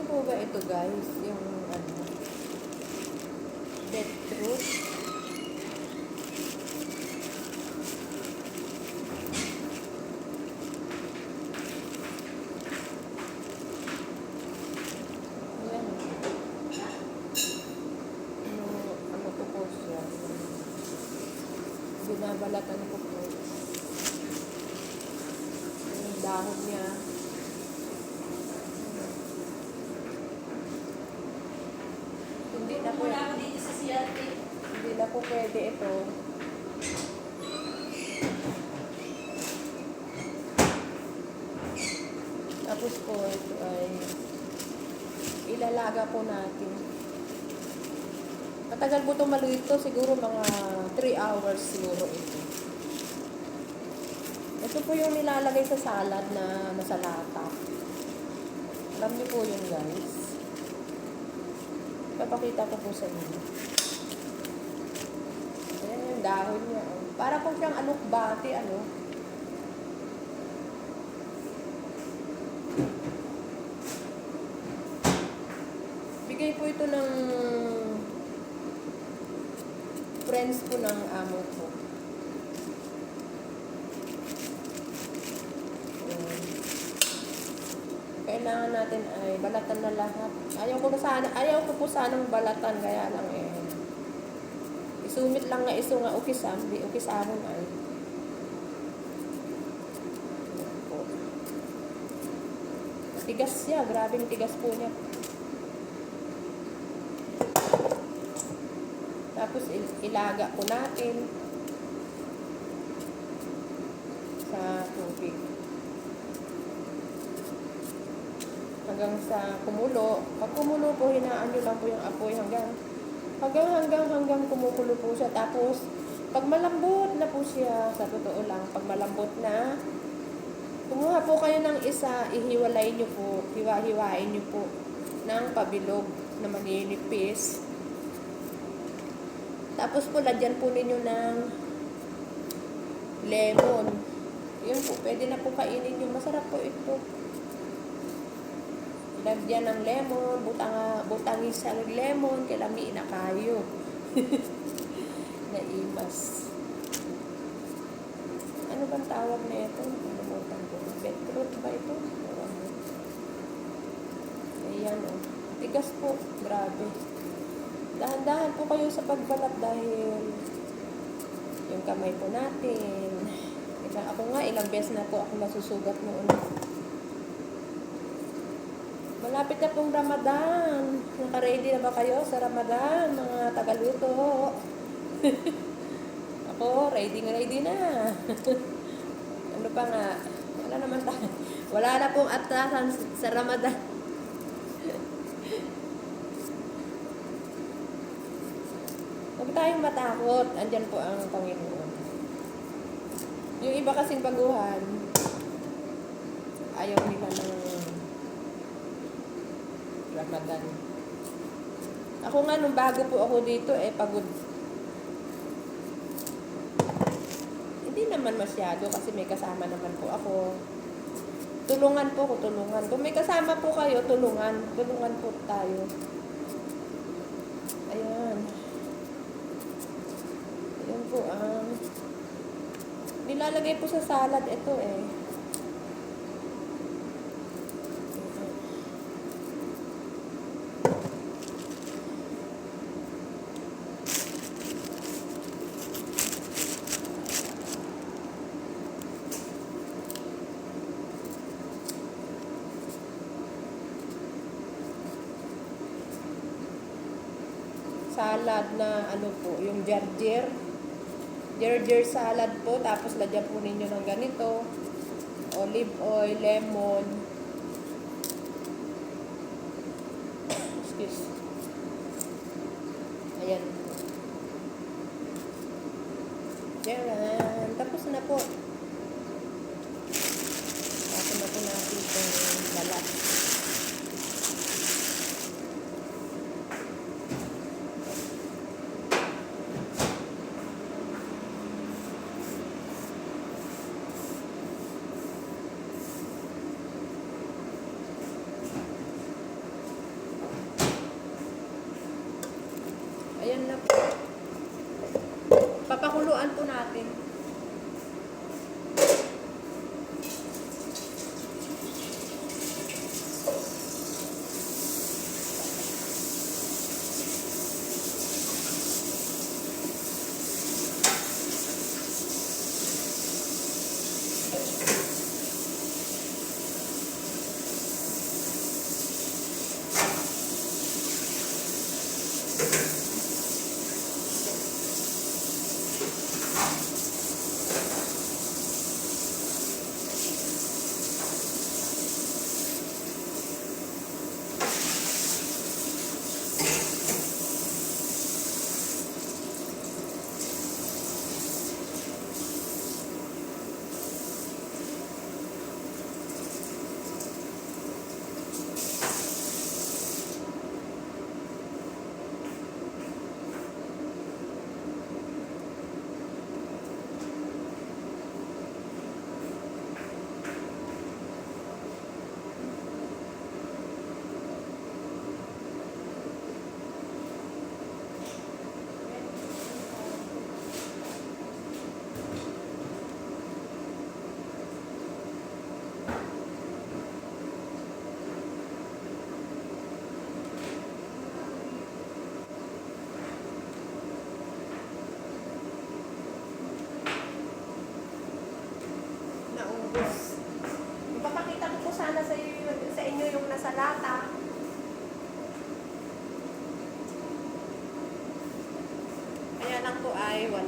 po ba ito guys? Yung ano, beetroot. Ayan. Ano ko po siya. Binabalatan ko po. Yung dahon niya. Hindi na po. Dito sa CRT. Hindi na po pwede ito. Tapos po ito ay ilalaga po natin. Matagal po itong maluto. Siguro mga 3 hours siguro ito. Ito po yung nilalagay sa salad na nasa lata. Alam niyo po yun guys. Papakita ko po sa inyo. Ayan yung dahon niya. Para po siyang alukbati, ano. Bigay po ito ng friends ko ng amo ko. Kailangan natin ay balatan na lahat. Ayaw ko po sanang balatan, kaya lang isumit lang nga iso nga ukisam, di ukisamon ay. Tigas siya, grabing tigas po niya. Tapos ilaga po natin sa tubig. Hanggang sa kumulo. Pag kumulo po, hinaan nyo lang po yung apoy hanggang kumukulo po siya. Tapos, pag malambot na po siya, sa totoo lang, pag malambot na, kumuha po kayo ng isa, ihiwalay nyo po, hiwa-hiwain nyo po ng pabilog na maninipis. Tapos po, lagyan po ninyo ng lemon. Yun po, pwede na po kainin nyo. Masarap po ito. Lagyan ng lemon, butangis sa lemon, kalami na kayo. Naimas. Ano bang tawag na ito? Nalimutan ko. Beetroot ba ito? Ayan o. Tigas po. Grabe. Dahan-dahan po kayo sa pagbalat dahil yung kamay po natin. Ako nga, ilang beses na po ako nasusugat noon. Malapit na pong Ramadan. Naka-ready na ba kayo sa Ramadan, mga tagaluto? Ako, ready na. Ano pa nga? Wala naman tayo. Wala na pong atasan sa Ramadan. Huwag tayong matakot. Andyan po ang Panginoon. Yung iba kasing baguhan, ayaw nila ng Ramadan. Ako nga, nung bago po ako dito, pagod. Hindi naman masyado kasi may kasama naman po ako. Tulungan po ako, tulungan. Kung may kasama po kayo, tulungan. Tulungan po tayo. Ayan. Ayan po, nilalagay po sa salad ito salad na ano po, yung jarjer salad po, tapos lagyan po ninyo ng ganito, olive oil, lemon, excuse, ayan, yan, tapos na po. Tapos na po natin itong balat.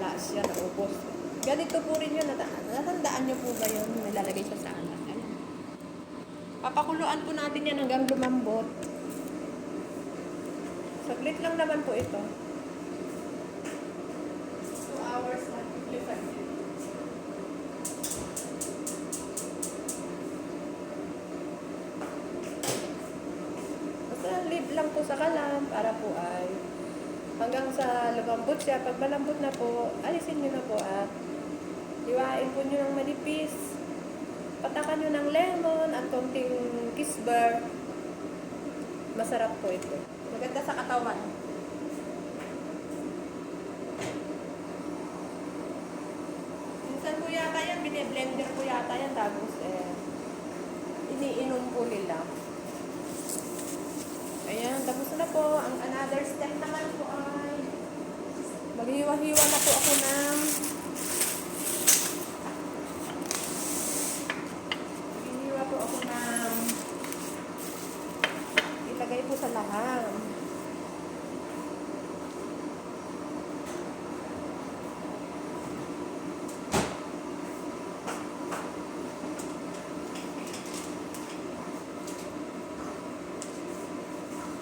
wala siya, naubos. Ganito po rin yun, natandaan niyo po ba yun? Nilalagay siya sa anak. Ayan. Papakuluan po natin yan hanggang lumambot. Saglit lang naman po ito. 2 hours na. 55 minutes. Basta leave lang po sa kalan para po ay hanggang sa lumambot siya. Pag malambot na po, alisin nyo na po at hiwain po nyo ng manipis. Patakan nyo ng lemon at konting kisber. Masarap po ito. Maganda sa katawan. Minsan po yata yan, bine-blender po yata yan. Tapos iniinom po nila. Ayan, tapos na po. Ang another step naman po ay maghiwa-hiwa na po ako ng ilagay po sa laham.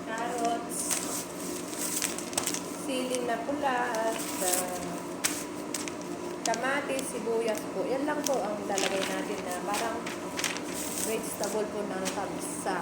Carrots, siling na pula at kamatis, sibuyas po. Yan lang po ang lalagay natin na parang vegetable po ng kabsa.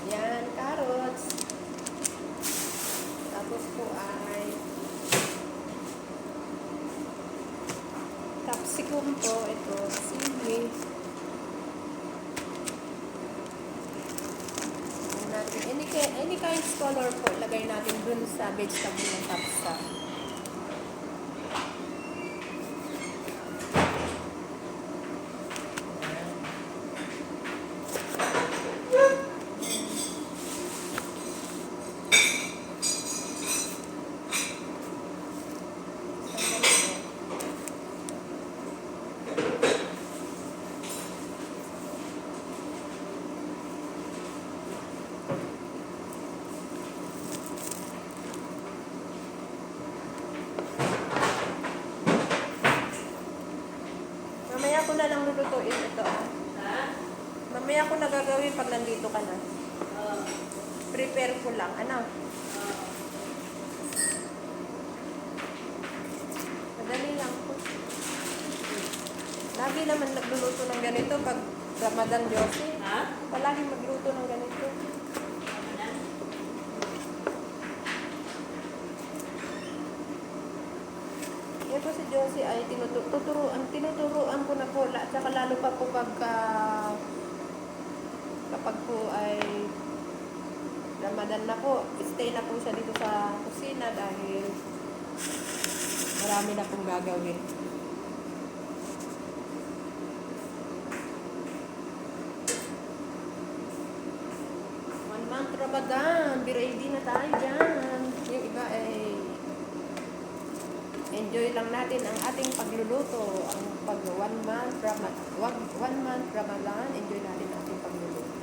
Yan, carrots. Tapos po ay capsicum po. Ito, sili. Any kinds color po, lagay natin dun sa vegetable ng kapsa. Mamaya ko na lang lulutuin ito. Ha? Mamaya ko na gagawin pag nandito ka na. Prepare ko lang. Ano? Madali lang po. Lagi naman nagluluto ng ganito pag Ramadan Josie. Ha? Palagi magluto ng ganito. Ramadan? Yan po si Josie ay tinuturuan ko na po. Tsaka lalo pa po kapag po ay Ramadan na po, stay na po siya dito sa kusina dahil marami na pong gagawin. One month Ramadan, be ready na tayo dyan. Yung iba ay enjoy lang natin ang ating pagluluto. Ang pag 1 month Ramadan, enjoy natin ang ating pagluluto.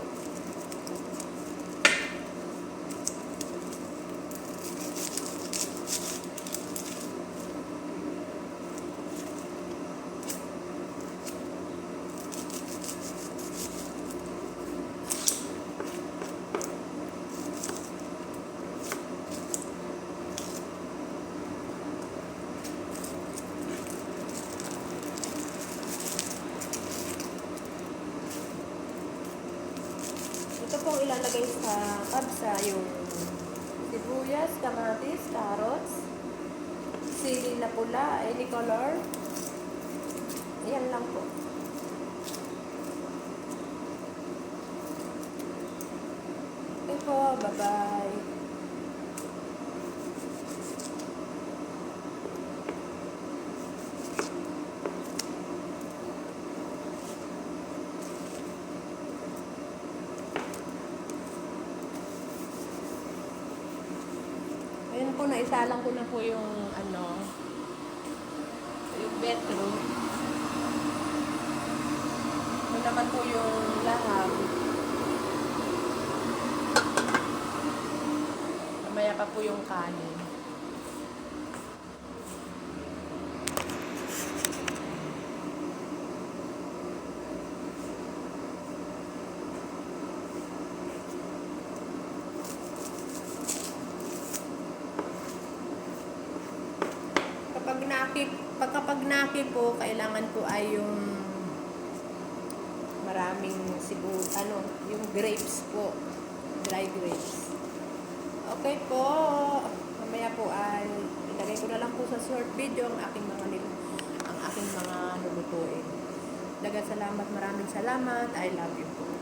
Ito pong ilalagay sa kabsa yung sibuyas, kamatis, carrots, sili na pula, any color. Yan lang po. Okay po, bye-bye. po, naisalang ko na po yung yung beetroot. Ito naman po yung laham. Mamaya pa po yung kanin. Kapag naki po, kailangan po ay yung maraming yung grapes po. Dry grapes. Okay po. Mamaya po ay ilagay ko na lang po sa short video ang aking mga lulutuin. Dagang salamat, maraming salamat. I love you po.